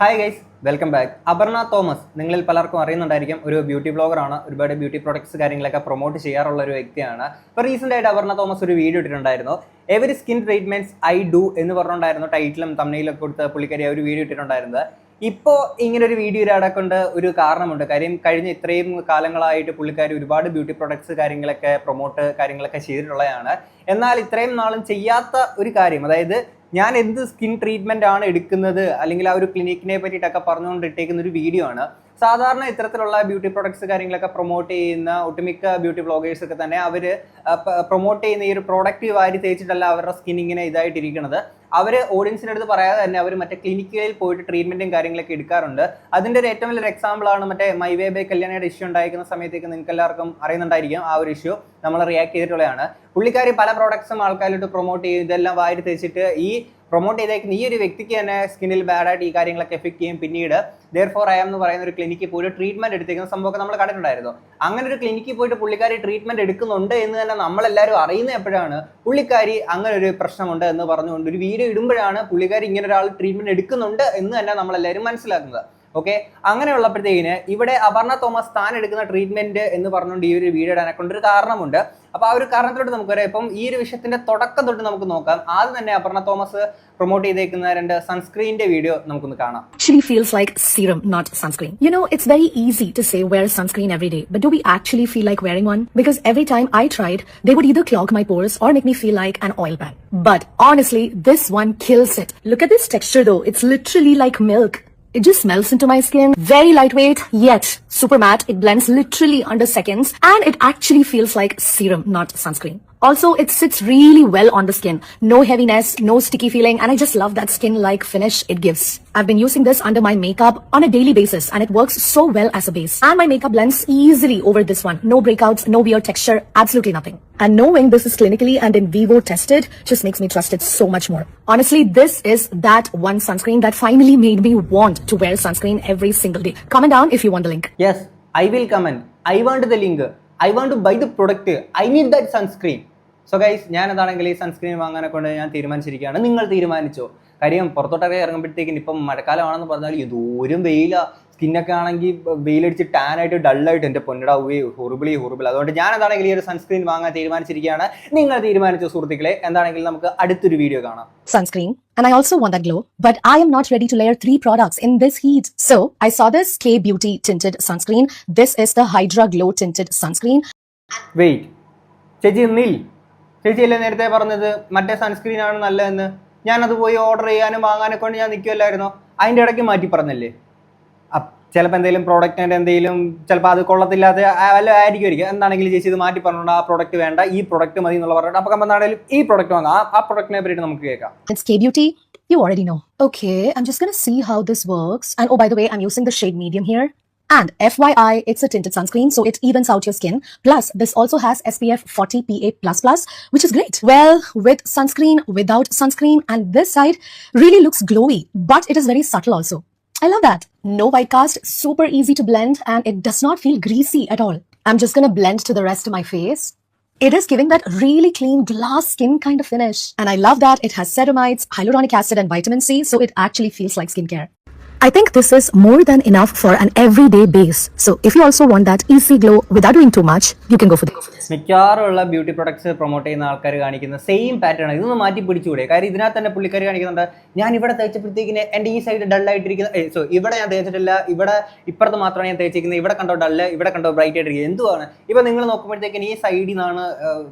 Hi guys, welcome back. Aparna Thomas നിങ്ങളിൽ പലർക്കും അറിയുന്നുണ്ടായിരിക്കും. ഒരു ബ്യൂട്ടി ബ്ലോഗറാണ്. ഒരുപാട് ബ്യൂട്ടി പ്രോഡക്ട്സ് കാര്യങ്ങളൊക്കെ പ്രൊമോട്ട് ചെയ്യാറുള്ള ഒരു വ്യക്തിയാണ്. ഇപ്പോൾ റീസെൻ്റ് ആയിട്ട് അപർണ തോമസ് ഒരു വീഡിയോ ഇട്ടിട്ടുണ്ടായിരുന്നു. Every skin treatments I do എന്ന് പറഞ്ഞുകൊണ്ടായിരുന്നു ടൈറ്റിലും തംബ്നെയിലൊക്കെ കൊടുത്ത് പുള്ളിക്കാരി ഒരു വീഡിയോ ഇട്ടിട്ടുണ്ടായിരുന്നത്. ഇപ്പോൾ ഇങ്ങനെ ഒരു വീഡിയോ ഇടാക്കൊണ്ട് ഒരു കാരണമുണ്ട്. കാര്യം കഴിഞ്ഞ ഇത്രയും കാലങ്ങളായിട്ട് പുള്ളിക്കാരി ഒരുപാട് ബ്യൂട്ടി പ്രോഡക്ട്സ് കാര്യങ്ങളൊക്കെ ചെയ്തിട്ടുള്ളതാണ്. എന്നാൽ ഇത്രയും നാളും ചെയ്യാത്ത ഒരു കാര്യം, അതായത് ഞാൻ എന്ത് സ്കിൻ ട്രീറ്റ്മെന്റ് ആണ് എടുക്കുന്നത് അല്ലെങ്കിൽ ആ ഒരു ക്ലിനിക്കിനെ പറ്റിയിട്ടൊക്കെ പറഞ്ഞുകൊണ്ടിട്ടേക്കുന്ന ഒരു വീഡിയോ ആണ്. സാധാരണ ഇത്തരത്തിലുള്ള ബ്യൂട്ടി പ്രോഡക്ട്സ് കാര്യങ്ങളൊക്കെ പ്രൊമോട്ട് ചെയ്യുന്ന ഒട്ടുമിക്ക ബ്യൂട്ടി ബ്ലോഗേഴ്സ് ഒക്കെ തന്നെ അവർ പ്രൊമോട്ട് ചെയ്യുന്ന ഈ ഒരു പ്രോഡക്റ്റ് വാരി തേച്ചിട്ടല്ല അവരുടെ സ്കിൻ ഇങ്ങനെ ഇതായിട്ടിരിക്കുന്നത്. അവർ ഓഡിയൻസിൻ്റെ അടുത്ത് പറയാതെ തന്നെ അവർ മറ്റേ ക്ലിനിക്കുകളിൽ പോയിട്ട് ട്രീറ്റ്മെന്റും കാര്യങ്ങളൊക്കെ എടുക്കാറുണ്ട്. അതിൻ്റെ ഒരു ഏറ്റവും വലിയൊരു എക്സാമ്പിൾ ആണ് മറ്റേ മൈവേ ബൈ കല്യാണിയുടെ ഇഷ്യൂ ഉണ്ടായിരിക്കുന്ന സമയത്തേക്ക് നിങ്ങൾക്ക് എല്ലാവർക്കും അറിയുന്നുണ്ടായിരിക്കും. ആ ഒരു ഇഷ്യൂ നമ്മൾ റിയാക്ട് ചെയ്തിട്ടുള്ളതാണ്. പുള്ളിക്കാരി പല പ്രോഡക്ട്സും ആൾക്കാരിലോട്ട് പ്രൊമോട്ട് ചെയ്യും, ഇതെല്ലാം വാരി തേച്ചിട്ട് ഈ പ്രൊമോട്ട് ചെയ്തേക്കുന്ന ഈ ഒരു വ്യക്തിക്ക് തന്നെ സ്കിന്നിൽ ബാഡായിട്ട് ഈ കാര്യങ്ങളൊക്കെ എഫക്ട് ചെയ്യും. പിന്നീട് ദെയർഫോർ ഐ ആം എന്ന് പറയുന്ന ഒരു ക്ലിനിക്കിൽ പോയിട്ട് ട്രീറ്റ്മെന്റ് എടുത്തേക്കുന്ന സംഭവമൊക്കെ നമ്മൾ കണ്ടിട്ടുണ്ടായിരുന്നു. അങ്ങനെ ഒരു ക്ലിനിക്കിൽ പോയിട്ട് പുള്ളിക്കാരി ട്രീറ്റ്മെന്റ് എടുക്കുന്നുണ്ട് എന്ന് തന്നെ നമ്മളെല്ലാവരും അറിയുന്ന എപ്പോഴാണ് പുള്ളിക്കാരി അങ്ങനെ ഒരു പ്രശ്നമുണ്ട് എന്ന് പറഞ്ഞുകൊണ്ട് ഒരു വീഡിയോ ഇടുമ്പോഴാണ് പുള്ളിക്കാരി ഇങ്ങനെ ഒരാൾ ട്രീറ്റ്മെന്റ് എടുക്കുന്നുണ്ട് എന്ന് തന്നെ നമ്മളെല്ലാവരും മനസ്സിലാക്കുന്നത്. ഓക്കെ, അങ്ങനെയുള്ളപ്പോഴത്തേക്കിന് ഇവിടെ അപർണ തോമസ് താൻ എടുക്കുന്ന ട്രീറ്റ്മെന്റ് എന്ന് പറഞ്ഞുകൊണ്ട് ഈ ഒരു വീഡിയോ ഇടാനെക്കൊണ്ടൊരു കാരണമുണ്ട്. അപ്പോൾ ആ ഒരു കാരണത്തിലോട്ട് നമുക്ക് വരാം. ഇപ്പം ഈ ഒരു വിഷയത്തിന്റെ തുടക്കം തൊട്ട് നമുക്ക് നോക്കാം. ആദ്യം തന്നെ അപർണ തോമസ് പ്രൊമോട്ട് ചെയ്തേക്കുന്ന രണ്ട് സൺസ്ക്രീനിന്റെ വീഡിയോ നമുക്കൊന്ന് കാണാം. Actually feels like serum, not sunscreen. You know, it's very easy to say wear sunscreen every day, but do we actually feel like wearing one? Because every time I tried, they would either clog my pores or make me feel like an oil pan. But honestly, this one kills it. Look at this texture though. It's literally like milk. It just melts into my skin. Very lightweight, yet super matte. It blends literally under seconds, and it actually feels like serum, not sunscreen. Also, it sits really well on the skin. No heaviness, no sticky feeling, and I just love that skin-like finish it gives. I've been using this under my makeup on a daily basis, and it works so well as a base. And my makeup blends easily over this one. No breakouts, no weird texture, absolutely nothing. And knowing this is clinically and in vivo tested just makes me trust it so much more. Honestly, this is that one sunscreen that finally made me want to wear sunscreen every single day. Comment down if you want the link. Yes, I will comment. I want the link. I want to buy the product. I need that sunscreen. So guys, ഞാനതാണെങ്കിൽ ഈ sunscreen വാങ്ങാനെ കൊണ്ട് ഞാൻ തീരുമാനിച്ചിരിക്കുകയാണ്. നിങ്ങൾ തീരുമാനിച്ചോ? കാര്യം പുറത്തോട്ടൊക്കെ ഇറങ്ങുമ്പോഴത്തേക്കും ഇപ്പം മഴക്കാലമാണെന്ന് പറഞ്ഞാൽ എന്തോരം വെയിലാ. സ്കിന്നൊക്കെ ആണെങ്കിൽ വെയിലടിച്ച് ടാനായിട്ട് ഡള്ളായിട്ട് എൻ്റെ പൊന്നിടാ ഹൊറിബിളി. അതുകൊണ്ട് ഞാനതാണെങ്കിൽ ഈ ഒരു സൺസ്ക്രീൻ വാങ്ങാൻ തീരുമാനിച്ചിരിക്കുകയാണ്. നിങ്ങൾ തീരുമാനിച്ചോ സുഹൃത്തുക്കളെ? എന്താണെങ്കിൽ നമുക്ക് അടുത്തൊരു വീഡിയോ കാണാം. Sunscreen, and I also want that glow, but I am not ready to layer 3 products in this heat. So I saw this K Beauty tinted sunscreen. This is the Hydra Glow tinted sunscreen. Wait ചേച്ചി, ചേച്ചിയല്ലേ നേരത്തെ പറഞ്ഞത് മറ്റേ sunscreen ആണ് നല്ലതെന്ന്? ഞാനത് പോയി order ചെയ്യാനും വാങ്ങാനൊക്കെ കൊണ്ട് ഞാൻ നിൽക്കുമല്ലായിരുന്നോ? അതിൻ്റെ ഇടയ്ക്ക് മാറ്റി പറഞ്ഞല്ലേ? ചിലപ്പോൾ എന്തെങ്കിലും പ്രോഡക്റ്റിൻ്റെ എന്തെങ്കിലും ചിലപ്പോൾ അത് കൊള്ളത്തില്ലാത്ത വല്ല ആയിരിക്കും. എന്താണെങ്കിലും ചേച്ചി ഇത് മാറ്റി പറഞ്ഞോണ്ട് ആ പ്രോഡക്റ്റ് വേണ്ട, ഈ പ്രോഡക്റ്റ് മതി എന്നുള്ള പറഞ്ഞിട്ട് അപ്പം എന്താണെങ്കിലും ഈ പ്രോഡക്റ്റ് വാങ്ങാം. ആ പ്രോഡക്റ്റിനെ പറ്റിയിട്ട് നമുക്ക് കേൾക്കാം. It's K Beauty. You already know. Okay, I'm just gonna see how this works. And oh, by the way, I'm using the shade medium here. And FYI, it's a tinted sunscreen, so it evens out your skin. Plus, this also has SPF 40 PA++, which is great. Well, with sunscreen, without sunscreen, and this side really looks glowy, but it is very subtle also. I love that. No white cast, super easy to blend, and it does not feel greasy at all. I'm just gonna blend to the rest of my face. It is giving that really clean glass skin kind of finish. And I love that it has ceramides, hyaluronic acid, and vitamin C, so it actually feels like skincare. I think this is more than enough for an everyday base. So if you also want that easy glow without doing too much, you can go for this. മിക്കവാറുള്ള beauty products promote ചെയ്യുന്ന ആൾക്കാർ കാണിക്കുന്ന same pattern ആണ്. ഇതൊന്ന് മാറ്റി പിടിച്ചുകൂടെ? കാര്യം ഇതിനകത്ത് തന്നെ പുള്ളിക്കാരി കാണിക്കുന്നുണ്ട്, ഞാൻ ഇവിടെ തേച്ചപ്പോഴത്തേക്കിന് എൻ്റെ ഈ സൈഡ് ഡള്ളായിട്ടിരിക്കുന്ന, ഇവിടെ ഞാൻ തേച്ചിട്ടില്ല, ഇവിടെ ഇപ്പുറത്ത് മാത്രമാണ് ഞാൻ തേച്ചിരിക്കുന്നത്, ഇവിടെ കണ്ടോ ഡള്ള്, ഇവിടെ കണ്ടോ ബ്രൈറ്റ് ആയിട്ടിരിക്കുന്നത്. എന്തുവാണ് ഇപ്പം നിങ്ങൾ നോക്കുമ്പോഴത്തേക്കിന് ഈ സൈഡിൽ നിന്നാണ്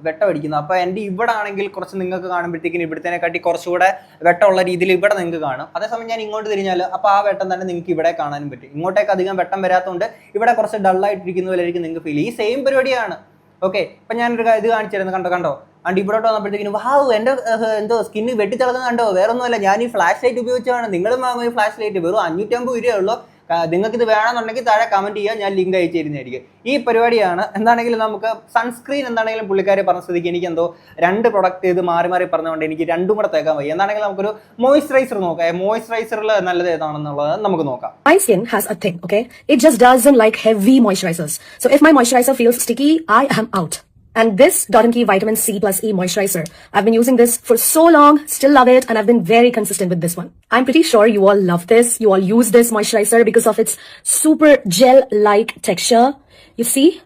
വെട്ടം അടിക്കുന്നത്. അപ്പോൾ എൻ്റെ ഇവിടെ ആണെങ്കിൽ കുറച്ച് നിങ്ങൾക്ക് കാണുമ്പോഴത്തേക്കിന് ഇവിടത്തേനെക്കാട്ടി കുറച്ചുകൂടെ വെട്ടമുള്ള രീതിയിൽ ഇവിടെ നിങ്ങൾക്ക് കാണും. അതേസമയം ഞാൻ ഇങ്ങോട്ട് തിരിഞ്ഞാൽ അപ്പോൾ ആ വെട്ടം തന്നെ നിങ്ങൾക്ക് ഇവിടെ കാണാനും പറ്റും. ഇങ്ങോട്ടേക്ക് അധികം വെട്ടം വരാത്തതുകൊണ്ട് ഇവിടെ കുറച്ച് ഡള്ളായിട്ടിരിക്കുന്ന പോലെയായിരിക്കും നിങ്ങൾക്ക് ഫീൽ. ഈ സെയിം പരിപാടിയാണ്. ഓക്കെ, ഇപ്പം ഞാനൊരു ഇത് കാണിച്ചിരുന്നു, കണ്ടോ അണ്ട് ഇവിടോട്ട് വന്നപ്പോഴത്തേക്കിനും വാവ് എൻ്റെ എന്തോ സ്കിന്ന് വെട്ടിത്തിളങ്ങുന്ന കണ്ടോ? വേറൊന്നുമല്ല, ഞാൻ ഈ ഫ്ലാഷ് ലൈറ്റ് ഉപയോഗിച്ചാണ്. നിങ്ങളും വാങ്ങും ഈ ഫ്ലാഷ് ലൈറ്റ്, വെറും 550 രൂപയുള്ളൂ. നിങ്ങൾക്ക് ഇത് വേണമെന്നുണ്ടെങ്കിൽ താഴെ കമൻറ്റ് ചെയ്യുക, ഞാൻ ലിങ്ക് അയച്ചു തരുന്നതായിരിക്കും. ഈ പരിപാടിയാണ്. എന്താണെങ്കിലും നമുക്ക് സൺസ്ക്രീൻ എന്താണെങ്കിലും പുള്ളിക്കാരി പറഞ്ഞ സ്ഥിതിക്ക് എനിക്ക് എന്തോ 2 പ്രൊഡക്റ്റ് ഇത് മാറി പറഞ്ഞുകൊണ്ട് എനിക്ക് 2 കൂടെ തേക്കാൻ വയ്യ. എന്താണെങ്കിലും നമുക്കൊരു മോയ്സ്ചറൈസർ നോക്കാം. മോയ്സ്ചറൈസറിൽ നല്ലത് ഏതാണെന്നുള്ളത് നമുക്ക് നോക്കാം. My skin has a thing, okay? It just doesn't like heavy moisturizers. So if my moisturizer feels sticky, I am out. And this Dot & Key Vitamin C plus E moisturizer. I've been using this for so long, still love it, and I've been very consistent with this one. I'm pretty sure you all love this. You all use this moisturizer because of its super gel-like texture. You see?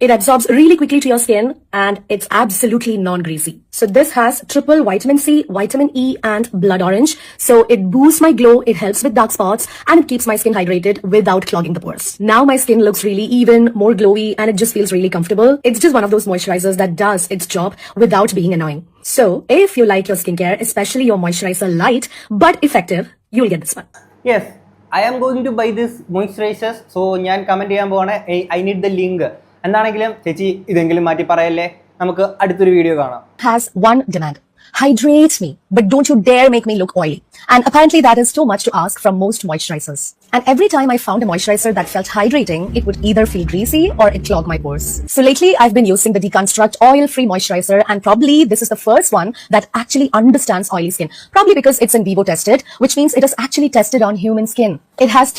It absorbs really quickly to your skin and it's absolutely non-greasy. So this has triple vitamin C, vitamin E and blood orange. So it boosts my glow, it helps with dark spots and it keeps my skin hydrated without clogging the pores. Now my skin looks really even, more glowy and it just feels really comfortable. It's just one of those moisturizers that does its job without being annoying. So if you like your skincare, especially your moisturizer light but effective, you'll get this one. Yes, I am going to buy this moisturizers. So ഞാൻ comment ചെയ്യാൻ പോവാണ് I need the link. എന്താണെങ്കിലും ചേച്ചി ഇതെങ്കിലും മാറ്റി പറയല്ലേ. നമുക്ക് അടുത്തൊരു വീഡിയോ കാണാം. Has one demand. Hydrate me, but don't you dare make me look oily. And apparently that is too much to ask from most moisturizers. And every time I found a moisturizer that felt hydrating, it would either feel greasy or it clogged my pores. So lately I've been using the Deconstruct oil-free moisturizer and probably this is the first one that actually understands oily skin. Probably because it's in vivo tested, which means it is actually tested on human skin. It has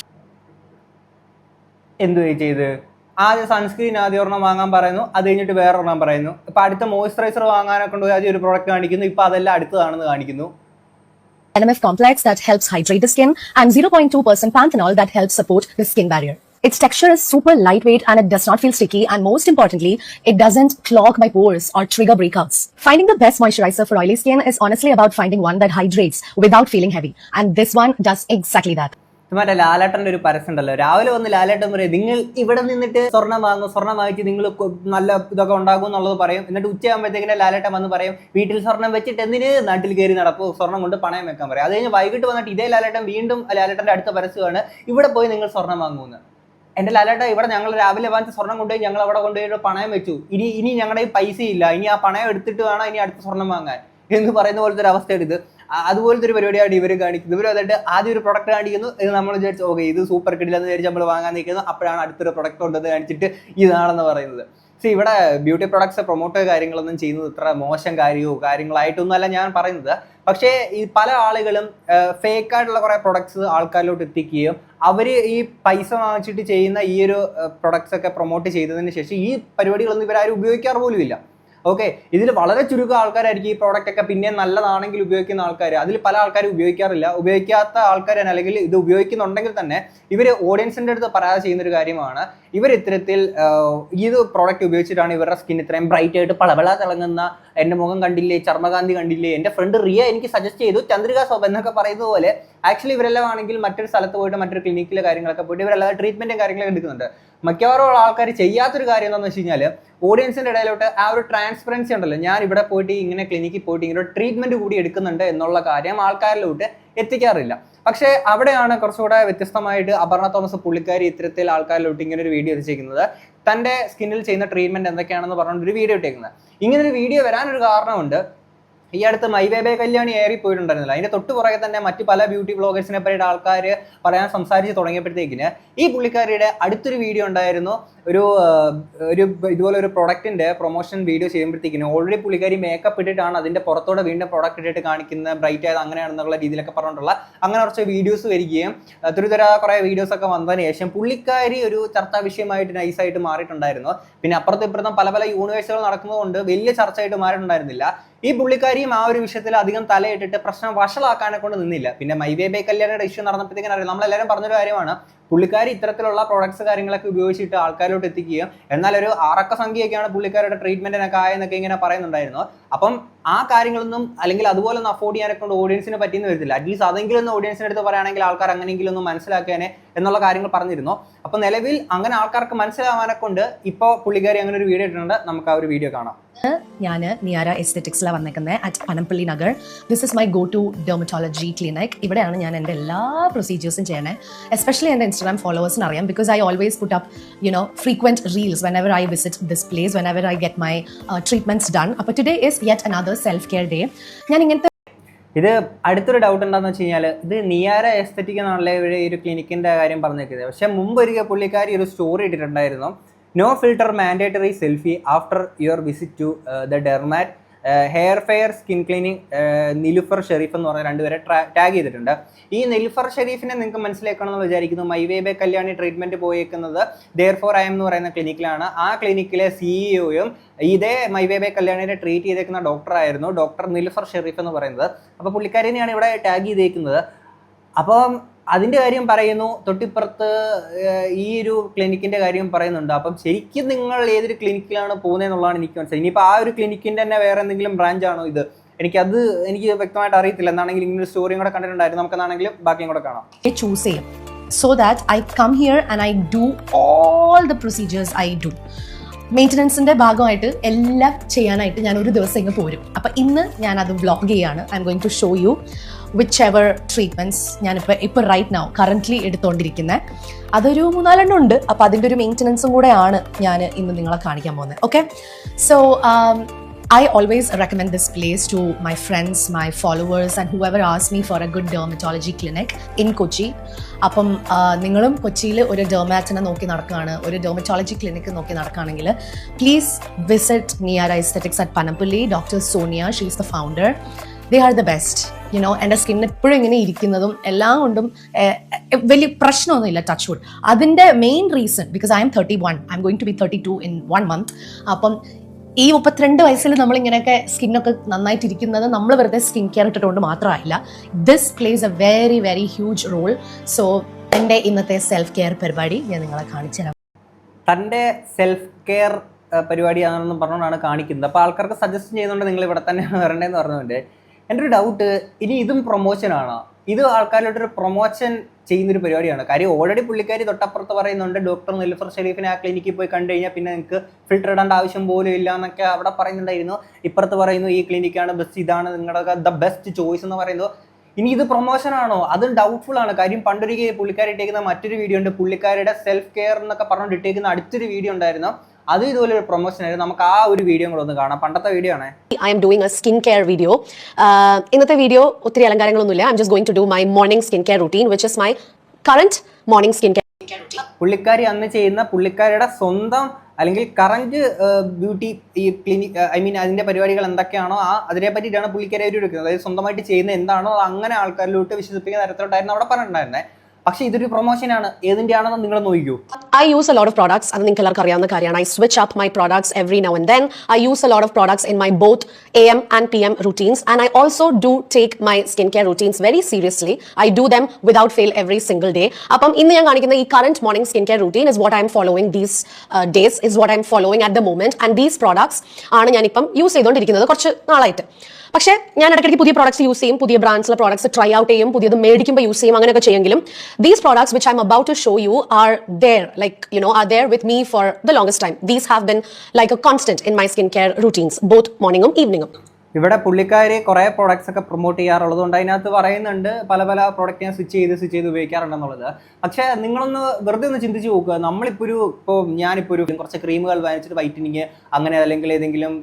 എന്തു ചെയ്ത് ആദ്യം sunscreen ആദ്യം ഒരെണ്ണം വാങ്ങാൻ പറയുന്നു, അത് കഴിഞ്ഞിട്ട് വേറെ ഒരെണ്ണം പറയുന്നു. ഇപ്പം അടുത്ത മോയ്സ്ചറൈസർ വാങ്ങാനൊക്കെ കൊണ്ടുപോയി ആദ്യം ഒരു പ്രോഡക്റ്റ് കാണിക്കുന്നു, ഇപ്പം അതെല്ലാം അടുത്തതാണെന്ന് കാണിക്കുന്നു. NMF complex that helps hydrate the skin and 0.2% panthenol that helps support the skin barrier. Its texture is super lightweight and it does not feel sticky and most importantly, it doesn't clog my pores or trigger breakouts. Finding the best moisturizer for oily skin is honestly about finding one that hydrates without feeling heavy and this one does exactly that. മറ്റേ ലാലേട്ടൻ്റെ ഒരു പരസ്യം ഉണ്ടല്ലോ, രാവിലെ വന്ന് ലാലേട്ടൻ പറയും നിങ്ങൾ ഇവിടെ നിന്നിട്ട് സ്വർണ്ണം വാങ്ങും, സ്വർണ്ണം വാങ്ങിച്ച് നിങ്ങൾ നല്ല ഇതൊക്കെ ഉണ്ടാകും എന്നുള്ളത് പറയും. എന്നിട്ട് ഉച്ചയാകുമ്പോഴത്തേക്കിനെ ലാലേട്ടൻ വന്ന് പറയും വീട്ടിൽ സ്വർണ്ണം വെച്ചിട്ട് എന്തിന് നാട്ടിൽ കയറി നടക്കും, സ്വർണ്ണം കൊണ്ട് പണയം വെക്കാൻ പറയും. അത് കഴിഞ്ഞ് വൈകിട്ട് വന്നിട്ട് ഇതേ ലാലേട്ടൻ വീണ്ടും ലാലേട്ടൻ്റെ അടുത്ത പരസ്യമാണ് ഇവിടെ പോയി നിങ്ങൾ സ്വർണ്ണം വാങ്ങുമെന്ന്. എൻ്റെ ലാലേട്ട ഇവിടെ ഞങ്ങൾ രാവിലെ വാങ്ങിച്ച സ്വർണ്ണം കൊണ്ടുപോയി ഞങ്ങൾ അവിടെ കൊണ്ടുപോയിട്ട് പണയം വെച്ചു, ഇനി ഞങ്ങളുടെ പൈസ ഇല്ല, ഇനി ആ പണയം എടുത്തിട്ട് വേണം ഇനി അടുത്ത സ്വർണ്ണം വാങ്ങാൻ എന്ന് പറയുന്ന പോലത്തെ ഒരു അവസ്ഥയാണ് ഇത്. അതുപോലത്തെ ഒരു പരിപാടിയാണ് ഇവർ കാണിക്കുന്നത്. ഇവർ വന്നിട്ട് ആദ്യം ഒരു പ്രൊഡക്റ്റ് കാണിക്കുന്നു, ഇത് നമ്മൾ വിചാരിച്ചു ഓക്കെ ഇത് സൂപ്പർ കിട്ടില്ലെന്ന് വിചാരിച്ച് നമ്മൾ വാങ്ങാൻ നിൽക്കുന്നു, അപ്പോഴാണ് അടുത്തൊരു പ്രൊഡക്റ്റ് ഉണ്ടെന്ന് കാണിച്ചിട്ട് ഇതാണെന്ന് പറയുന്നത്. സോ ഇവിടെ ബ്യൂട്ടി പ്രൊഡക്ട്സ് പ്രൊമോട്ട് കാര്യങ്ങളൊന്നും ചെയ്യുന്നത് ഇത്ര മോശം കാര്യങ്ങളായിട്ടൊന്നുമല്ല ഞാൻ പറയുന്നത്. പക്ഷേ ഈ പല ആളുകളും ഫേക്കായിട്ടുള്ള കുറേ പ്രൊഡക്ട്സ് ആൾക്കാരിലോട്ട് എത്തിക്കുകയും അവർ ഈ പൈസ വാങ്ങിച്ചിട്ട് ചെയ്യുന്ന ഈ ഒരു പ്രൊഡക്ട്സ് ഒക്കെ പ്രൊമോട്ട് ചെയ്തതിന് ശേഷം ഈ പരിപാടികളൊന്നും ഇവരാരും ഉപയോഗിക്കാറ് പോലും ഇല്ല. ഓക്കെ, ഇതിൽ വളരെ ചുരുക്കം ആൾക്കാരായിരിക്കും ഈ പ്രോഡക്റ്റ് ഒക്കെ പിന്നെ നല്ലതാണെങ്കിൽ ഉപയോഗിക്കുന്ന ആൾക്കാർ. അതിൽ പല ആൾക്കാരും ഉപയോഗിക്കാറില്ല. ഉപയോഗിക്കാത്ത ആൾക്കാർ അല്ലെങ്കിൽ ഇത് ഉപയോഗിക്കുന്നുണ്ടെങ്കിൽ തന്നെ ഇവർ ഓഡിയൻസിൻ്റെ അടുത്ത് പറയാതെ ചെയ്യുന്നൊരു കാര്യമാണ് ഇവർ ഇത്തരത്തിൽ ഇത് പ്രോഡക്റ്റ് ഉപയോഗിച്ചിട്ടാണ് ഇവരുടെ സ്കിൻ ഇത്രയും ബ്രൈറ്റ് ആയിട്ട് പളപള തിളങ്ങുന്ന, എൻ്റെ മുഖം കണ്ടില്ലേ, ചർമ്മകാന്തി കണ്ടില്ലേ, എൻ്റെ ഫ്രണ്ട് റിയ എനിക്ക് സജസ്റ്റ് ചെയ്തു ചന്ദ്രിക സോപ്പ് എന്നൊക്കെ പറയുന്നത് പോലെ ആക്ച്വലി ഇവരെല്ലാം ആണെങ്കിൽ മറ്റൊരു സ്ഥലത്ത് പോയിട്ട് മറ്റൊരു ക്ലിനിക്കിലെ കാര്യങ്ങളൊക്കെ പോയിട്ട് ഇവരെല്ലാം ട്രീറ്റ്മെൻറ്റും കാര്യങ്ങളൊക്കെ എടുക്കുന്നുണ്ട്. മിക്കവാറും ആൾക്കാർ ചെയ്യാത്തൊരു കാര്യം എന്താണെന്ന് വെച്ച് കഴിഞ്ഞാൽ ഓഡിയൻസിൻ്റെ ഇടയിലോട്ട് ആ ഒരു ട്രാൻസ്പെറൻസി ഉണ്ടല്ലോ, ഞാൻ ഇവിടെ പോയിട്ട് ഇങ്ങനെ ക്ലിനിക്കിൽ പോയിട്ട് ഇങ്ങനെ ട്രീറ്റ്മെൻറ്റ് കൂടി എടുക്കുന്നുണ്ട് എന്നുള്ള കാര്യം ആൾക്കാരിലോട്ട് എത്തിക്കാറില്ല. പക്ഷേ അവിടെയാണ് കുറച്ചുകൂടെ വ്യത്യസ്തമായിട്ട് അപർണ തോമസ് പുള്ളിക്കാരി ഇത്തരത്തിൽ ആൾക്കാരിലോട്ട് ഇങ്ങനെ ഒരു വീഡിയോ എത്തിച്ചേക്കുന്നത്. തൻ്റെ സ്കിന്നിൽ ചെയ്യുന്ന ട്രീറ്റ്മെൻറ്റ് എന്തൊക്കെയാണെന്ന് പറഞ്ഞുകൊണ്ട് ഒരു വീഡിയോ ഇട്ടേക്കുന്നത്. ഇങ്ങനൊരു വീഡിയോ വരാനൊരു കാരണമുണ്ട്. ഈ അടുത്ത് മൈബേബെ കല്യാണി ഏറി പോയിട്ടുണ്ടായിരുന്നില്ല, അതിൻ്റെ തൊട്ട് പുറകെ തന്നെ മറ്റ് പല ബ്യൂട്ടി വ്ളോഗേഴ്സിനെ പറ്റിയിട്ട് ആൾക്കാർ പറയാൻ സംസാരിച്ച് തുടങ്ങിയപ്പോഴത്തേക്കിന് ഈ പുള്ളിക്കാരിയുടെ അടുത്തൊരു വീഡിയോ ഉണ്ടായിരുന്നു. ഒരു ഇതുപോലെ ഒരു പ്രൊഡക്റ്റിൻ്റെ പ്രൊമോഷൻ വീഡിയോ ചെയ്യുമ്പോഴത്തേക്കിന് ഓൾറെഡി പുള്ളിക്കാരി മേക്കപ്പ് ഇട്ടിട്ടാണ് അതിൻ്റെ പുറത്തോടെ വീണ്ടും പ്രൊഡക്റ്റ് ഇട്ടിട്ട് കാണിക്കുന്ന ബ്രൈറ്റ് ആയത് അങ്ങനെയാണെന്നുള്ള രീതിയിലൊക്കെ പറഞ്ഞിട്ടുള്ള അങ്ങനെ കുറച്ച് വീഡിയോസ് വരികയും തുരുതര കുറേ വീഡിയോസൊക്കെ വന്നതിന് ശേഷം പുള്ളിക്കാരി ഒരു ചർച്ചാ വിഷയമായിട്ട് നൈസായിട്ട് മാറിയിട്ടുണ്ടായിരുന്നു. പിന്നെ അപ്പുറത്തും ഇപ്പുറത്തും പല യൂണിവേഴ്സുകൾ നടക്കുന്നതുകൊണ്ട് വലിയ ചർച്ചയായിട്ട് മാറിയിട്ടുണ്ടായിരുന്നില്ല. ഈ പുള്ളിക്കാരിയും ആ ഒരു വിഷയത്തിൽ അധികം തലയിട്ടിട്ട് പ്രശ്നം വഷളാക്കാനെ കൊണ്ട് നിന്നില്ല. പിന്നെ മൈബേബെ കല്യാണിയുടെ ഇഷ്യൂ നടന്നപ്പോഴത്തേക്കും അറിയാം, നമ്മളെല്ലാവരും പറഞ്ഞൊരു കാര്യമാണ് പുള്ളിക്കാരി ഇത്തരത്തിലുള്ള പ്രോഡക്ട്സ് കാര്യങ്ങളൊക്കെ ഉപയോഗിച്ചിട്ട് ആൾക്കാരിലോട്ട് എത്തിക്കുകയും എന്നാൽ ഒരു 6 അക്ക സംഖ്യയൊക്കെയാണ് പുള്ളിക്കാരുടെ ട്രീറ്റ്മെന്റിനൊക്കെ ആയെന്നൊക്കെ ഇങ്ങനെ പറയുന്നുണ്ടായിരുന്നു. അപ്പം ആ കാര്യങ്ങളൊന്നും അല്ലെങ്കിൽ അതുപോലെ ഒന്നും അഫോർഡ് ചെയ്യാനെ കൊണ്ട് ഓഡിയൻസിന് പറ്റിയെന്ന് വരത്തില്ല. അറ്റ്ലീസ്റ്റ് അതെങ്കിലും ഒന്ന് ഓഡിയൻസിൻ്റെ അടുത്ത് പറയുകയാണെങ്കിൽ ആൾക്കാർ അങ്ങനെയെങ്കിലും ഒന്ന് മനസ്സിലാക്കാനേ എന്നുള്ള കാര്യങ്ങൾ പറഞ്ഞിരുന്നു. അപ്പം നിലവിൽ അങ്ങനെ ആൾക്കാർക്ക് മനസ്സിലാവാനെ കൊണ്ട് ഇപ്പോൾ പുള്ളിക്കാരി അങ്ങനെ ഒരു വീഡിയോ ഇട്ടിട്ടുണ്ട്. നമുക്ക് ആ ഒരു വീഡിയോ കാണാം. ഞാൻ നിയാര എസ്തെറ്റിക്സിലാണ് വന്നേക്കുന്നത് at Panampilly Nagar. This is my go to dermatology clinic. ഇവിടെയാണ് ഞാൻ എൻ്റെ എല്ലാ പ്രൊസീജിയേഴ്സും ചെയ്യണേ. എസ്പെഷ്യലി എൻ്റെ ഇൻസ്റ്റാഗ്രാം ഫോളോവേഴ്സിന് അറിയാം, because I always put up frequent reels whenever I visit this place, whenever I get my treatments done. അപ്പോൾ today is yet another self care day. ഞാൻ ഇങ്ങനത്തെ ഇത് അടുത്തൊരു ഡൗട്ട് എന്താണെന്ന് വെച്ച് കഴിഞ്ഞാൽ ഇത് നിയാര എസ്തെറ്റിക് എന്നാണല്ലേ ഇവിടെ ഈ ഒരു ക്ലിനിക്കിൻ്റെ കാര്യം പറഞ്ഞേക്കുന്നത്. പക്ഷേ മുമ്പ് ഒരിക്കൽ പുള്ളിക്കാരി ഒരു സ്റ്റോറി ഇട്ടിട്ടുണ്ടായിരുന്നു, no filter mandatory selfie after your visit to the dermat hair fair skin cleaning Nilufar Sharif എന്ന് പറഞ്ഞ രണ്ടുപേരെ ടാഗ് ചെയ്തിട്ടുണ്ട്. ഈ നിലുഫർ ഷെരീഫിനെ നിങ്ങൾക്ക് മനസ്സിലാക്കണമെന്ന് വിചാരിക്കുന്നു. മൈവേബെ കല്യാണി ട്രീറ്റ്മെന്റ് പോയേക്കുന്നത് ദെയർഫോർ ഐ എം എന്ന് പറയുന്ന ക്ലിനിക്കിലാണ്. ആ ക്ലിനിക്കിലെ സിഇഒയും ഇതേ മൈവേബെ കല്യാണിനെ ട്രീറ്റ് ചെയ്തേക്കുന്ന ഡോക്ടറായിരുന്നു ഡോക്ടർ നിലുഫർ ഷെരീഫ് എന്ന് പറയുന്നത്. അപ്പോൾ പുള്ളിക്കാരിനെയാണ് ഇവിടെ ടാഗ് ചെയ്തേക്കുന്നത്. അപ്പം അതിൻ്റെ കാര്യം പറയുന്നു, തൊട്ടിപ്പുറത്ത് ഈ ഒരു ക്ലിനിക്കിൻ്റെ കാര്യം പറയുന്നുണ്ട്. അപ്പം ശരിക്കും നിങ്ങൾ ഏതൊരു ക്ലിനിക്കിലാണ് പോകുന്നതെന്നുള്ളതാണ് എനിക്ക് മനസ്സിലായി. ഇനിയിപ്പോൾ ആ ഒരു ക്ലിനിക്കിൻ്റെ തന്നെ വേറെ എന്തെങ്കിലും ബ്രാഞ്ചാണോ ഇത്, എനിക്ക് വ്യക്തമായിട്ട് അറിയത്തില്ല. എന്താണെങ്കിലും ഇങ്ങനെ സ്റ്റോറിയും കൂടെ കണ്ടിട്ടുണ്ടായിരുന്നു. നമുക്കെന്നാണെങ്കിലും ബാക്കിയും കൂടെ കാണാം. choose it so that I come here and I do all the procedures I do. മെയിൻ്റനൻസിൻ്റെ ഭാഗമായിട്ട് എല്ലാം ചെയ്യാനായിട്ട് ഞാൻ ഒരു ദിവസം ഇങ്ങ് പോരും. അപ്പം ഇന്ന് ഞാനത് വ്ളോഗ് ചെയ്യാണ്. I'm going to show you whichever treatments ഞാനിപ്പോൾ റൈറ്റ് നൗ കറൻ്റ്ലി എടുത്തുകൊണ്ടിരിക്കുന്നത്. അതൊരു 3-4 ഉണ്ട്. അപ്പോൾ അതിൻ്റെ ഒരു മെയിൻ്റനൻസും കൂടെയാണ് ഞാൻ ഇന്ന് നിങ്ങളെ കാണിക്കാൻ പോകുന്നത്. Okay, so I always recommend this place to my friends, my followers and whoever asks me for a good dermatology clinic in Kochi. അപ്പം നിങ്ങളും കൊച്ചിയിൽ ഒരു ഡെർമാറ്റിനെ നോക്കി നടക്കുകയാണ്, ഒരു ഡെർമറ്റോളജി ക്ലിനിക്ക് നോക്കി നടക്കുകയാണെങ്കിൽ please visit Niyar aesthetics at Panampilly. Doctor Sonia, she is the founder. They are the best. You know എൻ്റെ സ്കിൻ എപ്പോഴും ഇങ്ങനെ ഇരിക്കുന്നതും എല്ലാം കൊണ്ടും വലിയ പ്രശ്നമൊന്നുമില്ല, ടച്ച് വുഡ്. അതിൻ്റെ main reason because I'm 31, I'm going to be 32 in 1 month. അപ്പം ഈ 32 വയസ്സിൽ നമ്മളിങ്ങനെയൊക്കെ സ്കിന്നൊക്കെ നന്നായിട്ടിരിക്കുന്നത് നമ്മൾ വെറുതെ സ്കിൻ കെയർ ഇട്ടിട്ടുകൊണ്ട് മാത്രമായില്ല. This plays a very very huge role. So എൻ്റെ ഇന്നത്തെ സെൽഫ് കെയർ പരിപാടി ഞാൻ നിങ്ങളെ കാണിച്ചു തരാം. തൻ്റെ സെൽഫ് കെയർ പരിപാടിയാണെന്ന് പറഞ്ഞുകൊണ്ടാണ് കാണിക്കുന്നത്. അപ്പോൾ ആൾക്കാർക്ക് സജസ്റ്റ് ചെയ്യുന്നുണ്ട് നിങ്ങൾ ഇവിടെ തന്നെയാണ് വരേണ്ടതെന്ന് പറഞ്ഞുകൊണ്ട്. എൻ്റെ ഒരു ഡൗട്ട്, ഇനി ഇതും പ്രൊമോഷനാണോ? ഇത് ആൾക്കാരോട്ടൊരു പ്രൊമോഷൻ ചെയ്യുന്നൊരു പരിപാടിയാണ്. കാര്യം ഓൾറെഡി പുള്ളിക്കാരി തൊട്ടപ്പുറത്ത് പറയുന്നുണ്ട് ഡോക്ടർ നിലുഫർ ഷെരീഫിനെ ആ ക്ലിനിക്കിൽ പോയി കണ്ടു കഴിഞ്ഞാൽ പിന്നെ നിങ്ങൾക്ക് ഫിൽറ്റർ ഇടേണ്ട ആവശ്യം പോലും ഇല്ല എന്നൊക്കെ അവിടെ പറയുന്നുണ്ടായിരുന്നു. ഇപ്പുറത്ത് പറയുന്നു ഈ ക്ലിനിക്കാണ് ബെസ്റ്റ്, ഇതാണ് നിങ്ങളുടെ ദ ബെസ്റ്റ് ചോയ്സ് എന്ന് പറയുന്നു. ഇനി ഇത് പ്രൊമോഷനാണോ? അതും ഡൗട്ട്ഫുൾ ആണ്. കാര്യം പണ്ടൊരിക്കൽ പുള്ളിക്കാരി ഇട്ടേക്കുന്ന മറ്റൊരു വീഡിയോ ഉണ്ട്, പുള്ളിക്കാരുടെ സെൽഫ് കെയർ എന്നൊക്കെ പറഞ്ഞുകൊണ്ട് ഇട്ടേക്കുന്ന അടുത്തൊരു വീഡിയോ ഉണ്ടായിരുന്നു. അത് ഇതുപോലെ ഒരു പ്രൊമോഷൻ ആയിരുന്നു. നമുക്ക് ആ ഒരു വീഡിയോ കൂടെ ഒന്ന് കാണാം. പണ്ടത്തെ വീഡിയോ ആണ്. I am doing a skincare video. ഇന്നത്തെ വീഡിയോ ഒത്തിരി അലങ്കാരങ്ങളൊന്നുമില്ല. I'm just going to do my morning skincare routine, which is my current morning skincare routine. പുള്ളിക്കാരി അന്ന് ചെയ്യുന്ന പുള്ളിക്കാരിയുടെ സ്വന്തം അല്ലെങ്കിൽ കറന്റ് ബ്യൂട്ടി ഈ ക്ലിനിക് അതിന്റെ പരിപാടികൾ എന്തൊക്കെയാണോ അതിനെ പറ്റിയിട്ടാണ് പുള്ളിക്കാരി ഒരു എടുക്കുന്നത്. അതായത് സ്വന്തമായിട്ട് ചെയ്യുന്ന എന്താണോ അത് അങ്ങനെ ആൾക്കാരിലോട്ട് വിശ്വസിപ്പിക്കുന്ന തരത്തിലോട്ടായിരുന്നു അവിടെ പറഞ്ഞിട്ടുണ്ടായിരുന്നത്. പക്ഷേ ഇതൊരു പ്രൊമോഷനാണ്. ഏതിൻ്റെയാണെന്ന് നിങ്ങൾ നോക്കിക്കൂ. I use a lot of products. അത് നിങ്ങൾക്ക് എല്ലാവർക്കും അറിയാവുന്ന കാര്യമാണ്. I switch up my products every now and then. I use a lot of products in my both AM and PM routines, and I also do take my skincare routines very seriously. I do them without fail every single day. അപ്പം ഇന്ന് ഞാൻ കാണിക്കുന്ന ഈ current morning skincare routine is what I am following these days, is what I am following at the moment, and these products ആണ് ഞാനിപ്പം use ചെയ്തുകൊണ്ടിരിക്കുന്നത് കുറച്ച് നാളായിട്ട്. പക്ഷേ ഞാൻ ഇടയ്ക്കിടയ്ക്ക് പുതിയ പ്രോഡക്ട്സ് യൂസ് ചെയ്യും, പുതിയ ബ്രാൻഡ്സിലെ പ്രോഡക്ട്സ് ട്രൈ ഔട്ട് ചെയ്യും, പുതിയത് മേടിക്കുമ്പോൾ യൂസ് ചെയ്യും, അങ്ങനെയൊക്കെ ചെയ്യെങ്കിലും these products which I'm about to show you are there, like are there with me for the longest time. These have been like a constant in my skincare routines, both morning and evening. ഇവിടെ പുള്ളിക്കാരി കുറേ products ഒക്കെ promote ചെയ്യാറുള്ളത് കൊണ്ട് അതിനകത്ത് പറയുന്നുണ്ട് പല product ഞാൻ സ്വിച്ച് ചെയ്ത് ഉപയോഗിക്കാറുണ്ടെന്നുള്ളത്. പക്ഷേ നിങ്ങളൊന്ന് വെറുതെ ഒന്ന് ചിന്തിച്ച് നോക്കുക. ഞാനിപ്പോൾ ഒരു കുറച്ച് ക്രീമുകൾ വാങ്ങിച്ചിട്ട് വൈറ്റനിങ് അങ്ങനെ അല്ലെങ്കിൽ ഏതെങ്കിലും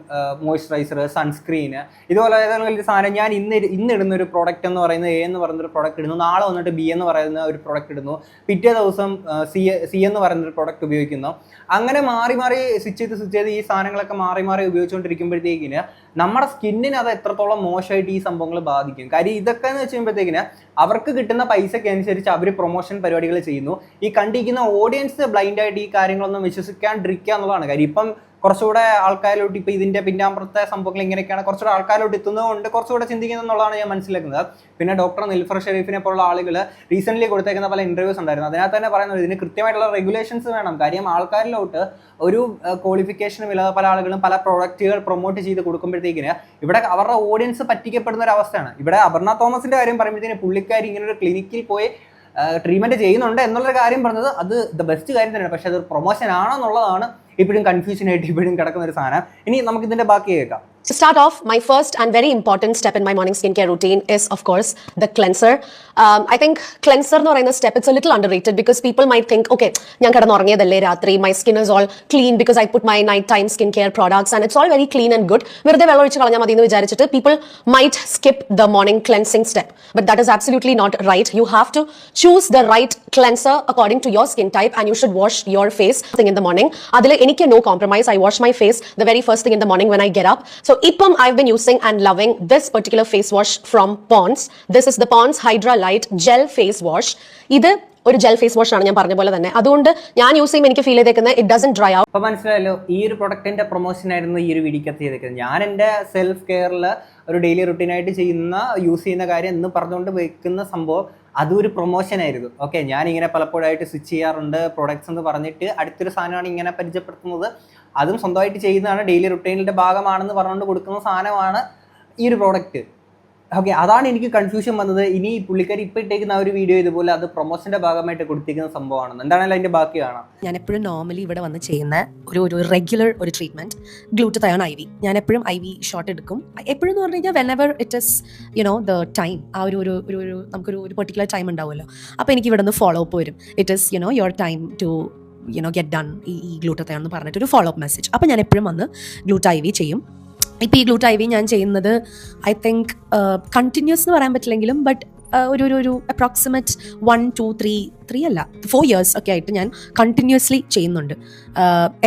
മോയ്സ്ചറൈസർ, സൺസ്ക്രീന്, ഇതുപോലെ ഏതെങ്കിലും ഒരു സാധനം ഞാൻ ഇന്ന് ഇടുന്ന ഒരു പ്രോഡക്റ്റ് എന്ന് പറയുന്നത് A എന്ന് പറയുന്നൊരു പ്രോഡക്റ്റ് ഇടുന്നു, നാളെ വന്നിട്ട് B എന്ന് പറയുന്ന ഒരു പ്രോഡക്റ്റ് ഇടുന്നു, പിറ്റേ ദിവസം C എന്ന് പറയുന്നൊരു പ്രോഡക്റ്റ് ഉപയോഗിക്കുന്നു. അങ്ങനെ മാറി സ്വിച്ച് ചെയ്ത് ഈ സാധനങ്ങളൊക്കെ മാറി ഉപയോഗിച്ചുകൊണ്ടിരിക്കുമ്പോഴത്തേക്കിന് നമ്മുടെ സ്കിന്നിന് അത് എത്രത്തോളം മോശമായിട്ട് ഈ സംഭവങ്ങൾ ബാധിക്കും. കാര്യം ഇതൊക്കെ എന്ന് വെച്ച് കഴിയുമ്പോഴത്തേക്കിന് അവർക്ക് കിട്ടുന്ന പൈസയ്ക്ക് അനുസരിച്ച് അവർ പ്രൊമോഷൻ പരിപാടികൾ ചെയ്യുന്നു. ഈ കണ്ടിരിക്കുന്ന ഓഡിയൻസ് ബ്ലൈൻഡായിട്ട് ഈ കാര്യങ്ങളൊന്നും വിശ്വസിക്കാണ്ടിരിക്കുക എന്നുള്ളതാണ് കാര്യം. ഇപ്പം കുറച്ചുകൂടെ ആൾക്കാരിലോട്ട് ഇപ്പോൾ ഇതിൻ്റെ പിന്നാമ്പുറത്തെ സംഭവങ്ങൾ ഇങ്ങനെയൊക്കെയാണ് കുറച്ചുകൂടെ ആൾക്കാരിലോട്ട് എത്തുന്നതുകൊണ്ട് കുറച്ചുകൂടെ ചിന്തിക്കുന്നത് എന്നുള്ളതാണ് ഞാൻ മനസ്സിലാക്കുന്നത്. പിന്നെ ഡോക്ടർ നിലുഫർ ഷെരീഫിനെ പോലുള്ള ആളുകൾ റീസെൻ്റ്ലി കൊടുത്തേക്കുന്ന പല ഇൻ്റർവ്യൂസ് ഉണ്ടായിരുന്നു. അതിനകത്ത് തന്നെ പറയുന്നത് ഇതിന് കൃത്യമായിട്ടുള്ള റെഗുലേഷൻസ് വേണം. കാര്യം ആൾക്കാരിലോട്ട് ഒരു ക്വാളിഫിക്കേഷനും ഇല്ലാതെ പല ആളുകളും പല പ്രോഡക്റ്റുകൾ പ്രൊമോട്ട് ചെയ്ത് കൊടുക്കുമ്പോഴത്തേക്കിന് ഇവിടെ അവരുടെ ഓഡിയൻസ് പറ്റിക്കപ്പെടുന്ന ഒരു അവസ്ഥയാണ്. ഇവിടെ അപർണ തോമസിൻ്റെ കാര്യം പറയുമ്പോഴത്തേന് പുള്ളിക്കാരി ഇങ്ങനൊരു ക്ലിനിക്കിൽ പോയി ട്രീറ്റ്മെൻറ്റ് ചെയ്യുന്നുണ്ട് എന്നുള്ളൊരു കാര്യം പറഞ്ഞത് അത് ദ ബെസ്റ്റ് കാര്യം തന്നെയാണ്. പക്ഷേ അത് പ്രൊമോഷൻ ആണോ എന്നുള്ളതാണ് ഇപ്പോഴും കൺഫ്യൂഷൻ ആയിട്ട് ഇപ്പോഴും കിടക്കുന്ന ഒരു സാധനം. ഇനി നമുക്ക് ഇതിന്റെ ബാക്കി കേൾക്കാം. To start off, my first and very important step in my morning skincare routine is, of course, the cleanser. I think cleanser എന്ന് പറയുന്ന step, it's a little underrated because people might think, okay, ഞാൻ കിടന്നുറങ്ങിയതല്ലേ രാത്രി, my skin is all clean because I put my nighttime skincare products and it's all very clean and good. വെറുതെ വെള്ളം ഒഴിച്ച് കളഞ്ഞാൽ മതി എന്ന് വിചാരിച്ചിട്ട് people might skip the morning cleansing step. But that is absolutely not right. You have to choose the right cleanser according to your skin type and you should wash your face first thing in the morning. അതിൽ എനിക്ക് no compromise. I wash my face the very first thing in the morning when I get up. So ഇപ്പം I've been using and loving this particular face wash from Pond's. This is the Pond's Hydra Light Gel Face Wash. ഇത് ഒരു gel face wash ആണ്, ഞാൻ പറഞ്ഞ പോലെ തന്നെ. അതുകൊണ്ട് ഞാൻ യൂസ് ചെയ്യുമ്പോൾ എനിക്ക് ഫീൽ ചെയ്തേക്കുന്നത് ഇറ്റ് ഡസന്റ് ഡ്രൈ ഔട്ട്. അപ്പോൾ മനസ്സിലായല്ലോ, ഈ ഒരു പ്രൊഡക്റ്റിന്റെ പ്രൊമോഷൻ ആയിരുന്നു ഈ ഒരു വീഡിയോക്കകത്ത് ചെയ്തേക്കുന്നത്. ഞാൻ എൻ്റെ സെൽഫ് കെയറിൽ ഒരു ഡെയിലി റുട്ടീനായിട്ട് യൂസ് ചെയ്യുന്ന കാര്യം എന്ന് പറഞ്ഞുകൊണ്ട് വെക്കുന്ന സംഭവം അതൊരു പ്രൊമോഷൻ ആയിരുന്നു. ഓക്കെ, ഞാനിങ്ങനെ പലപ്പോഴായിട്ട് സ്വിച്ച് ചെയ്യാറുണ്ട് പ്രൊഡക്ട്സ് എന്ന് പറഞ്ഞിട്ട് അടുത്തൊരു സാധനമാണ് ഇങ്ങനെ പരിചയപ്പെടുത്തുന്നത്. അതും സ്വന്തമായിട്ട് ചെയ്യുന്നതാണ്, ഡെയിലി റുട്ടീനിൻ്റെ ഭാഗമാണെന്ന് പറഞ്ഞുകൊണ്ട് കൊടുക്കുന്ന സാധനമാണ് ഈ ഒരു പ്രോഡക്റ്റ്. ഓക്കെ, അതാണ് എനിക്ക് കൺഫ്യൂഷൻ വന്നത്. ഇനി പുള്ളിക്കാരി ഇപ്പോൾ ഇട്ടേക്കുന്ന ആ ഒരു വീഡിയോ ഇതുപോലെ അത് പ്രൊമോഷൻ്റെ ഭാഗമായിട്ട് കൊടുത്തിരിക്കുന്ന സംഭവമാണെന്ന്. എന്താണെങ്കിലും അതിൻ്റെ ബാക്കി കാണാം. ഞാൻ എപ്പോഴും നോർമലി ഇവിടെ വന്ന് ചെയ്യുന്ന ഒരു റെഗുലർ ഒരു ട്രീറ്റ്മെൻറ്റ് ഗ്ലൂട്ടതയോൺ IV. ഞാൻ എപ്പോഴും IV ഷോട്ട് എടുക്കും. എപ്പോഴും എന്ന് പറഞ്ഞു കഴിഞ്ഞാൽ whenever it is the time, ആ ഒരു നമുക്കൊരു പെർട്ടിക്കുലർ ടൈം ഉണ്ടാവുമല്ലോ. അപ്പോൾ എനിക്ക് ഇവിടെ നിന്ന് ഫോളോ അപ്പ് വരും. It is your time to get done ഈ ഗ്ലൂട്ടതയോൺ എന്ന് പറഞ്ഞിട്ടൊരു ഫോളോ അപ്പ് മെസ്സേജ്. അപ്പോൾ ഞാൻ എപ്പോഴും വന്ന് ഗ്ലൂട്ട IV ചെയ്യും. ഇപ്പോൾ ഈ ഗ്ലൂട്ട IV ഞാൻ ചെയ്യുന്നത് ഐ തിങ്ക് കണ്ടിന്യൂസ് എന്ന് പറയാൻ പറ്റില്ലെങ്കിലും ബട്ട് ഒരു അപ്രോക്സിമേറ്റ് 1, 2, 3 അല്ല 4 years ഒക്കെ ആയിട്ട് ഞാൻ കണ്ടിന്യൂസ്ലി ചെയ്യുന്നുണ്ട്.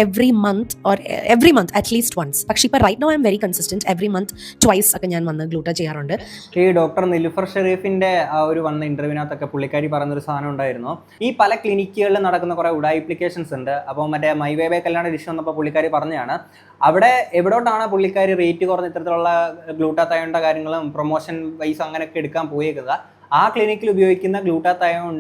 Every month at least once. പക്ഷേ ഇപ്പോൾ right now I'm very consistent. Every month twice ഒക്കെ ഞാൻ വന്ന് ഗ്ലൂട്ട ചെയ്യാറുണ്ട്. ഈ ഡോക്ടർ നിലുഫർ ഷെരീഫിൻ്റെ ആ ഒരു വന്ന ഇൻ്റർവ്യൂവിനകത്തൊക്കെ പുള്ളിക്കാരി പറഞ്ഞൊരു സാധനം ഉണ്ടായിരുന്നു. ഈ പല ക്ലിനിക്കുകളിൽ നടക്കുന്ന കുറേ ഉഡായിപ്ലിക്കേഷൻസ് ഉണ്ട്. അപ്പോൾ മറ്റേ മൈവേബെ കല്യാണ ഡിഷ് വന്നപ്പോൾ പുള്ളിക്കാരി പറഞ്ഞതാണ് അവിടെ എവിടോട്ടാണ് പുള്ളിക്കാരി റേറ്റ് കുറഞ്ഞ ഇത്തരത്തിലുള്ള ഗ്ലൂട്ടാത്തയോണിൻ്റെ കാര്യങ്ങളും പ്രൊമോഷൻ വൈസ് അങ്ങനെയൊക്കെ എടുക്കാൻ പോയേക്കുന്നത്, ആ ക്ലിനിക്കിൽ ഉപയോഗിക്കുന്ന ഗ്ലൂട്ടാത്തയോൺ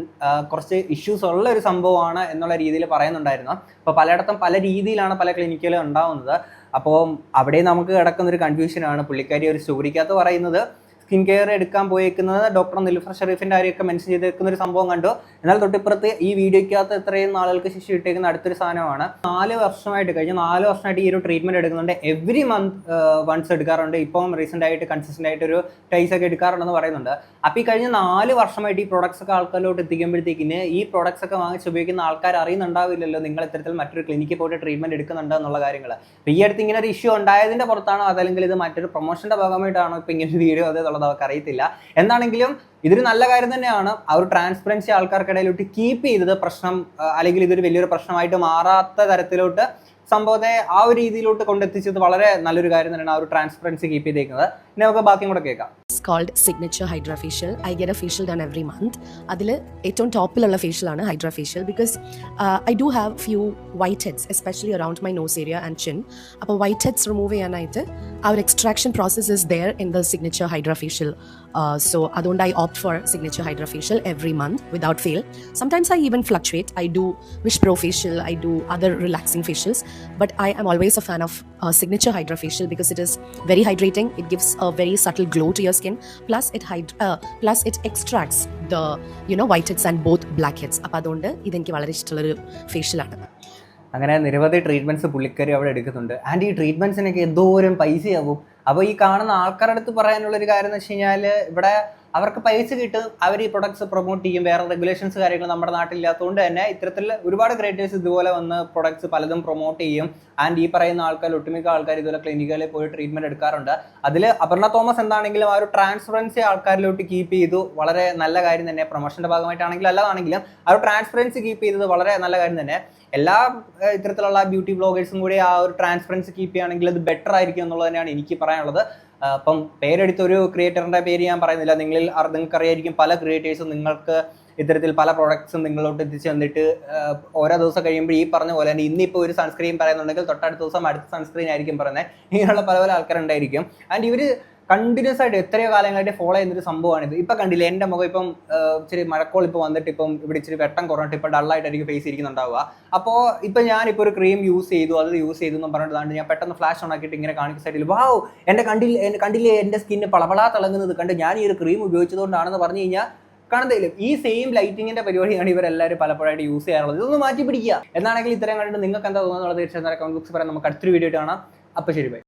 കുറച്ച് ഇഷ്യൂസ് ഉള്ള ഒരു സംഭവമാണ് എന്നുള്ള രീതിയിൽ പറയുന്നുണ്ടായിരുന്നു. അപ്പോൾ പലയിടത്തും പല രീതിയിലാണ് പല ക്ലിനിക്കുകളും ഉണ്ടാവുന്നത്. അപ്പോൾ അവിടെ നമുക്ക് കിടക്കുന്നൊരു കൺഫ്യൂഷനാണ്. പുള്ളിക്കാരി ഒരു സ്റ്റോറിക്കകത്ത് പറയുന്നത് സ്കിൻ കെയർ എടുക്കാൻ പോയേക്കുന്നത് ഡോക്ടർ നിലുഫർ ഷെരീഫിൻ്റെ കാര്യമൊക്കെ മെൻഷൻ ചെയ്തേക്കുന്ന ഒരു സംഭവം കണ്ടു. എന്നാൽ തൊട്ടിപ്പുറത്ത് ഈ വീഡിയോയ്ക്കകത്ത് ഇത്രയും നാളുകൾക്ക് ശേഷം ഇട്ടേക്കുന്ന അടുത്തൊരു സാധനമാണ്. 4 വർഷമായിട്ട് ഈ ഒരു ട്രീറ്റ്മെൻറ്റ് എടുക്കുന്നുണ്ട്. എവറി മന്ത് വൺസ് എടുക്കാറുണ്ട്. ഇപ്പം റീസെൻ്റ് ആയിട്ട് കൺസിസ്റ്റൻ്റ് ആയിട്ട് ഒരു ടൈസ് ഒക്കെ എടുക്കാറുണ്ടെന്ന് പറയുന്നുണ്ട്. അപ്പോൾ ഈ കഴിഞ്ഞ 4 വർഷമായിട്ട് ഈ പ്രോഡക്ട്സ് ഒക്കെ ആൾക്കാരിലോട്ട് എത്തിക്കുമ്പോഴത്തേക്കിന് ഈ പ്രോഡക്ട്സ് ഒക്കെ വാങ്ങിച്ച് ഉപയോഗിക്കുന്ന ആൾക്കാർ അറിയുന്നുണ്ടാവില്ലല്ലോ നിങ്ങൾ ഇത്തരത്തിൽ മറ്റൊരു ക്ലിനിക്കിൽ പോയിട്ട് ട്രീറ്റ്മെൻറ്റ് എടുക്കുന്നുണ്ട് എന്നുള്ള കാര്യങ്ങൾ. അപ്പോൾ ഈ അടുത്ത് ഇങ്ങനെ ഒരു ഇഷ്യൂ ഉണ്ടായതിൻ്റെ പുറത്താണോ അതല്ലെങ്കിൽ ഇത് മറ്റൊരു പ്രൊമോഷൻ്റെ ഭാഗമായിട്ടാണോ ഇപ്പോൾ ഇങ്ങനെ ഒരു വീഡിയോ അതെന്നുള്ളത് അവർക്ക് അറിയത്തില്ല. എന്താണെങ്കിലും ഇതൊരു നല്ല കാര്യം തന്നെയാണ്. ആ ഒരു ട്രാൻസ്പെറൻസി ആൾക്കാർക്കിടയിലോട്ട് കീപ്പ് ചെയ്തത് പ്രശ്നം അല്ലെങ്കിൽ ഇതൊരു വലിയൊരു പ്രശ്നമായിട്ട് മാറാത്ത തരത്തിലോട്ട് സംഭവത്തെ ആ ഒരു രീതിയിലോട്ട് കൊണ്ടെത്തിച്ചത് വളരെ നല്ലൊരു കാര്യം തന്നെയാണ്. ആ ഒരു ട്രാൻസ്പെറൻസി കീപ്പ് ചെയ്തേക്കുന്നത്. ഇനി നമുക്ക് ബാക്കിയും കൂടെ കേൾക്കാം. It's called Signature Hydra Facial. I get a facial done every month. അതിൽ ഏറ്റവും ടോപ്പിലുള്ള ഫേഷ്യലാണ് hydra facial because I do have few white heads especially around my nose area and chin. അപ്പോൾ വൈറ്റ് ഹെഡ്സ് റിമൂവ് ചെയ്യാനായിട്ട് ആ ഒരു extraction process is there in the signature hydra facial. So അതുകൊണ്ട് I opt for signature hydra facial every month without fail. Sometimes I even fluctuate. I do Wish Pro facial, I do other relaxing facials, but I am always a fan of signature hydra facial because it is very hydrating. It gives a very subtle glow to your skin. Plus it extracts the whiteheads and both blackheads. അപ്പോൾ അതുകൊണ്ട് ഇതെനിക്ക് വളരെ ഇഷ്ടമുള്ളൊരു ഫേഷ്യലാണ്. അങ്ങനെ നിരവധി treatments പുള്ളിക്കാരി അവിടെ എടുക്കുന്നുണ്ട്. ആൻഡ് ഈ ട്രീറ്റ്മെൻറ്റ്സിനൊക്കെ എന്തോരം പൈസയാവും. അപ്പോൾ ഈ കാണുന്ന ആൾക്കാരുടെ അടുത്ത് പറയാനുള്ളൊരു കാര്യം എന്ന് വെച്ച് കഴിഞ്ഞാൽ ഇവിടെ അവർക്ക് പൈസ കിട്ടും, അവർ ഈ പ്രൊഡക്ട്സ് പ്രൊമോട്ട് ചെയ്യും. വേറെ റെഗുലേഷൻസ് കാര്യങ്ങൾ നമ്മുടെ നാട്ടിലില്ലാത്തതുകൊണ്ട് തന്നെ ഇത്തരത്തിൽ ഒരുപാട് ക്രിയേറ്റേഴ്സ് ഇതുപോലെ വന്ന് പ്രൊഡക്ട്സ് പലതും പ്രൊമോട്ട് ചെയ്യും. ആൻഡ് ഈ പറയുന്ന ആൾക്കാർ ഒട്ടുമിക്ക ആൾക്കാർ ഇതുപോലെ ക്ലിനിക്കുകളിൽ പോയി ട്രീറ്റ്മെൻറ്റ് എടുക്കാറുണ്ട്. അതിൽ അപർണ തോമസ് എന്താണെങ്കിലും ആ ഒരു ട്രാൻസ്പെറൻസി ആൾക്കാരിലോട്ട് കീപ്പ് ചെയ്തു. വളരെ നല്ല കാര്യം തന്നെ. പ്രൊമോഷൻ്റെ ഭാഗമായിട്ടാണെങ്കിലും അല്ലാതാണെങ്കിലും ആ ഒരു ട്രാൻസ്പെറൻസി കീപ്പ് ചെയ്തത് വളരെ നല്ല കാര്യം തന്നെ. എല്ലാ ഇത്തരത്തിലുള്ള ബ്യൂട്ടി ബ്ലോഗേഴ്സും കൂടി ആ ഒരു ട്രാൻസ്പെറൻസി കീപ്പ് ചെയ്യുകയാണെങ്കിൽ അത് ബെറ്റർ ആയിരിക്കും എന്നുള്ളത് തന്നെയാണ് എനിക്ക് പറയാനുള്ളത്. അപ്പം പേരെടുത്തൊരു ക്രിയേറ്ററിൻ്റെ പേര് ഞാൻ പറയുന്നില്ല. നിങ്ങൾക്ക് അറിയായിരിക്കും പല ക്രിയേറ്റേഴ്സും നിങ്ങൾക്ക് ഇത്തരത്തിൽ പല പ്രോഡക്ട്സും നിങ്ങളോട്ട് എത്തിച്ച് തന്നിട്ട് ഓരോ ദിവസം കഴിയുമ്പോൾ ഈ പറഞ്ഞ പോലെ തന്നെ ഇന്നിപ്പോൾ ഒരു സൺസ്ക്രീൻ പറയുന്നുണ്ടെങ്കിൽ തൊട്ടടുത്ത ദിവസം അടുത്ത സൺസ്ക്രീൻ ആയിരിക്കും പറയുന്നത്. ഇങ്ങനെയുള്ള പല പല ആൾക്കാരുണ്ടായിരിക്കും. ആൻഡ് ഇവർ കണ്ടിന്യൂസ് ആയിട്ട് എത്രയോ കാലങ്ങളായിട്ട് ഫോളോ ചെയ്യുന്നൊരു സംഭവമാണിത്. ഇപ്പം കണ്ടില്ലേ എൻ്റെ മുഖം ഇപ്പം ഇച്ചിരി മഴക്കോൾ ഇപ്പോൾ വന്നിട്ട് ഇപ്പം ഇവിടെ ഇച്ചിരി വെട്ടം കുറഞ്ഞിട്ട് ഇപ്പം ഡള്ളായിട്ടായിരിക്കും ഫേസ് ഇരിക്കുന്നുണ്ടാവുക. അപ്പോൾ ഇപ്പം ഞാനിപ്പോൾ ഒരു ക്രീം യൂസ് ചെയ്തു എന്ന് പറഞ്ഞിട്ട് ഞാൻ പെട്ടെന്ന് ഫ്ലാഷ് ഓൺ ആക്കിയിട്ട് ഇങ്ങനെ കാണിക്കുന്ന സൈഡിൽ വാവ് കണ്ടില്ലേ എൻ്റെ സ്കിന്ന് പളപളാ തിളങ്ങുന്നത് കണ്ട് ഞാൻ ഈ ഒരു ക്രീം ഉപയോഗിച്ചതുകൊണ്ടാണെന്ന് പറഞ്ഞു കഴിഞ്ഞാൽ കാണുന്നില്ല. ഈ സെയിം ലൈറ്റിങ്ങിൻ്റെ പരിപാടിയാണ് ഇവരെല്ലാവരും പലപ്പോഴായിട്ട് യൂസ് ചെയ്യാറുള്ളത്. ഇതൊന്ന് മാറ്റി പിടിക്കുക. എന്നാണെങ്കിൽ ഇത്തരം കണ്ടിട്ട് നിങ്ങൾക്ക് എന്താ തോന്നുന്നുള്ളത് തീർച്ചയായും കമന്റ് ബോക്സിൽ പറയാം. നമുക്ക് അടുത്തൊരു വീഡിയോ കാണാം. അപ്പോൾ ശരി, ബൈ.